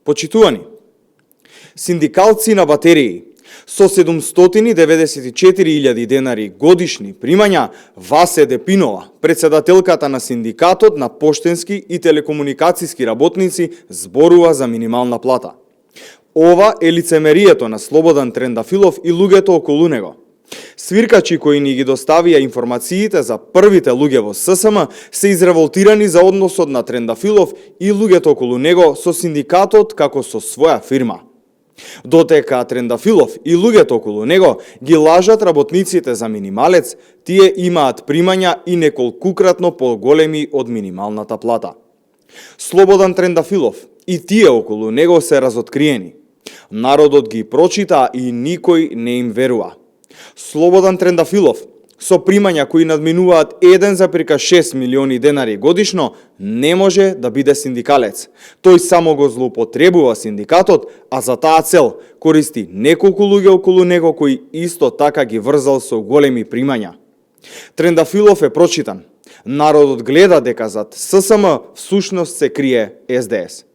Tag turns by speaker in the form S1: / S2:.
S1: Почитувани, синдикалци на батерии со 794.000 денари годишни примања, Васе Депинова, председателката на синдикатот на поштенски и телекомуникацијски работници, зборува за минимална плата. Ова е лицемерието на Слободан Трендафилов и луѓето околу него. Свиркачи кои ни ги доставија информациите за првите луѓе во ССМ се изреволтирани за односот на Трендафилов и луѓето околу него со синдикатот како со своја фирма. Дотека Трендафилов и луѓето околу него ги лажат работниците за минималец, тие имаат примања и неколкукратно поголеми од минималната плата. Слободан Трендафилов и тие околу него се разоткриени. Народот ги прочита и никој не им верува. Слободан Трендафилов, со примања кои надминуваат 1,6 милиони денари годишно, не може да биде синдикалец. Тој само го злоупотребува синдикатот, а за таа цел користи неколку луѓе околу него кои исто така ги врзал со големи примања. Трендафилов е прочитан. Народот гледа дека зад ССМ всушност се крие СДС.